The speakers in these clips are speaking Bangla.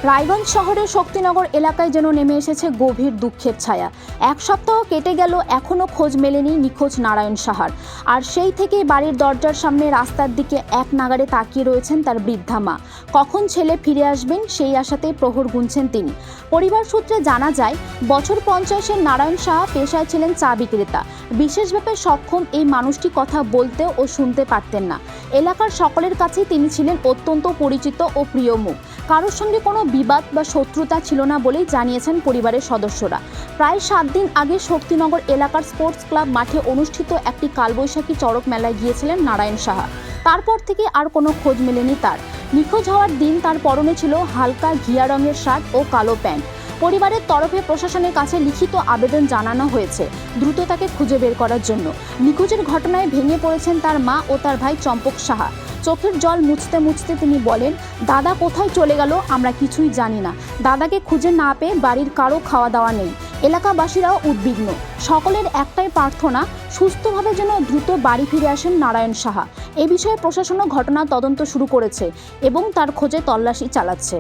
রায়গঞ্জ শহরের শক্তিনগর এলাকায় যেন নেমে এসেছে গভীর দুঃখের ছায়া। এক সপ্তাহ কেটে গেল, এখনও খোঁজ মেলেনি নিখোঁজ নারায়ণ সাহার। আর সেই থেকেই বাড়ির দরজার সামনে রাস্তার দিকে এক নাগাড়ে তাকিয়ে রয়েছেন তার বৃদ্ধা মা। কখন ছেলে ফিরে আসবেন সেই আশাতেই প্রহর গুনছেন তিনি। পরিবার সূত্রে জানা যায়, বছর 50-এর নারায়ণ সাহা পেশায় ছিলেন চা বিক্রেতা। বিশেষভাবে সক্ষম এই মানুষটি কথা বলতে ও শুনতে পারতেন না। এলাকার সকলের কাছেই তিনি ছিলেন অত্যন্ত পরিচিত ও প্রিয় মুখ। কারোর সঙ্গে কোনো বিবাদ বা শত্রুতা ছিল না বলেই জানিয়েছেন পরিবারের সদস্যরা। প্রায় 7 দিন আগে শক্তিনগর এলাকার স্পোর্টস ক্লাব মাঠে অনুষ্ঠিত একটি কালবৈশাখী চড়ক মেলায় গিয়েছিলেন নারায়ণ সাহা। তারপর থেকে আর কোনো খোঁজ মেলেনি তার। নিখোঁজ হওয়ার দিন তার পরনে ছিল হালকা ঘিয়া রঙের শার্ট ও কালো প্যান্ট। পরিবারের তরফে প্রশাসনের কাছে লিখিত আবেদন জানানো হয়েছে দ্রুত তাকে খুঁজে বের করার জন্য। নিখোঁজের ঘটনায় ভেঙে পড়েছেন তার মা ও তার ভাই চম্পক সাহা। চোখের জল মুছতে মুছতে তিনি বলেন, দাদা কোথায় চলে গেল আমরা কিছুই জানি না। দাদাকে খুঁজে না পেয়ে বাড়ির কারো খাওয়া দাওয়া নেই। এলাকাবাসীরাও উদ্বিগ্ন। সকলের একটাই প্রার্থনা, সুস্থভাবে যেন দ্রুত বাড়ি ফিরে আসেন নারায়ণ সাহা। এ বিষয়ে প্রশাসনও ঘটনা তদন্ত শুরু করেছে এবং তার খোঁজে তল্লাশি চালাচ্ছে।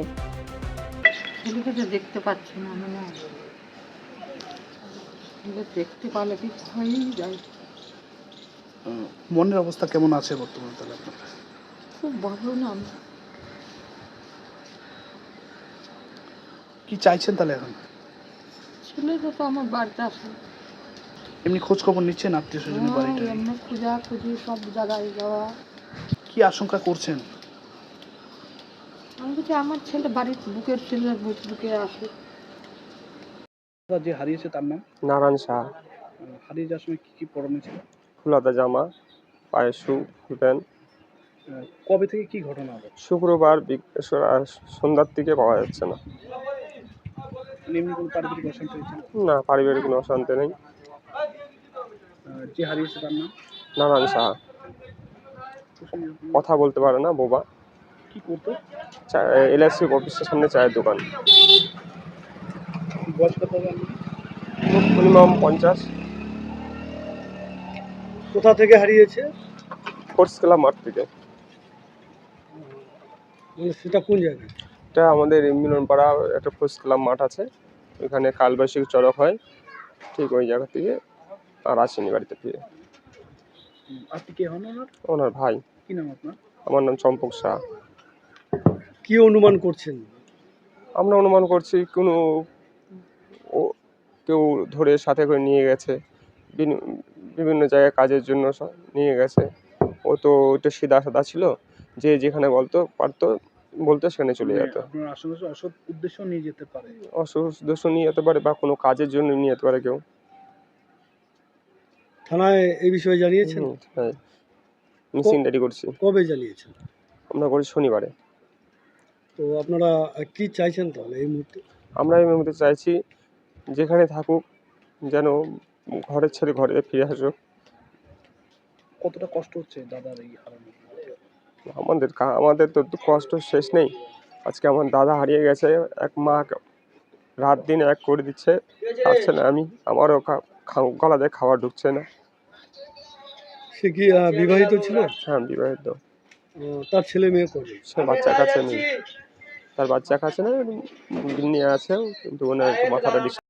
দেখতে পাচ্ছি না, মানে দেখতে পারলে কি হয়েই যায়। মনের অবস্থা কেমন আছে বর্তমানে তাহলে আপনার? খুব ভালো না। কি চাইছেন তাহলে এখন? ছেলেটা তো আমার বাড়িতে আসে। এমনি খোঁজ খবর নিচ্ছেন আত্মীয় স্বজনের বাড়িটা? এমনি খুঁজি সব জায়গায় যাওয়া। কি আশঙ্কা করছেন? আমি বলছি আমার ছেলে বাড়ির বুকের ছেলে বুকে আসে। যে হারিয়েছে তার নাম? নারায়ণ সাহা। হারিয়ে যাওয়ার সময় কি কি পরনে ছিল? ফুলাতা জামা, পায়ে শু, প্যান্ট। কবে থেকে কি ঘটনা হবে? শুক্রবার সন্ধ্যার দিকে পাওয়া যাচ্ছে না। এমনি কোনো পারিবারিক অশান্তি হয়েছে? না, পারিবারিক কোনো অশান্তি নেই। যে হারিয়েছে তার নাম? নারায়ণ সাহা। কথা বলতে পারে না, বোবা। কি করতো? LIC অফিসের সামনে চায়ের দোকান। বয়স কত হবে? মিনিমাম 50। কোথা থেকে হারিয়েছে? স্পোর্টস ক্লাব মাঠ থেকে। সেটা কোন জায়গায়? এটা আমাদের মিলনপাড়া একটা স্পোর্টস ক্লাব মাঠ আছে, ওইখানে কালবৈশাখী চড়ক হয়, ঠিক ওই জায়গা থেকে। আর আসেনি বাড়িতে ফিরে। আপনি কে হন ওনার? ওনার ভাই। কি নাম আপনার? আমার নাম চম্পক সাহা। কি অনুমান করছেন? আমরা অনুমান করছি কেউ ধরে সাথে করে নিয়ে গেছে, বিভিন্ন জায়গায় কাজের জন্য নিয়ে গেছে। ও তো ওইটা সিধা সাদা ছিল, যে যেখানে বলতো সেখানে চলে যেত। আপনার আশেপাশে অসৎ উদ্দেশ্য নিয়ে যেতে পারে? অসৎ উদ্দেশ্য নিয়ে যেতে পারে বা কোনো কাজের জন্য নিয়ে যেতে পারে কেউ। থানায় এই বিষয়ে জানিয়েছেন? হ্যাঁ, মিসিং ডায়েরি করছি। কবে জানিয়েছেন? আমরা করি শনিবারে। তো আপনারা কি চাইছেন তাহলে এই মুহূর্তে? আমরা এই মুহূর্তে চাইছি যেখানে থাকুক যেন ঘরের ছেড়ে ঘরে ফিরে আসুক। কতটা কষ্ট হচ্ছে দাদার এই হারানো? আমাদের তো কষ্ট শেষ নেই। আজকে আমার দাদা হারিয়ে গেছে, এক মা রাত দিন এক করে দিচ্ছে, পারছে না। আমারও গলাতে খাবার ঢুকছে না। সে কি বিবাহিত ছিল? হ্যাঁ, বিবাহিত। তার ছেলে মেয়ে কবে? সে বাচ্চা কাছে নেই, তার বাচ্চা কাছে না, নিয়ে আছে, কিন্তু ওনার মাথাটা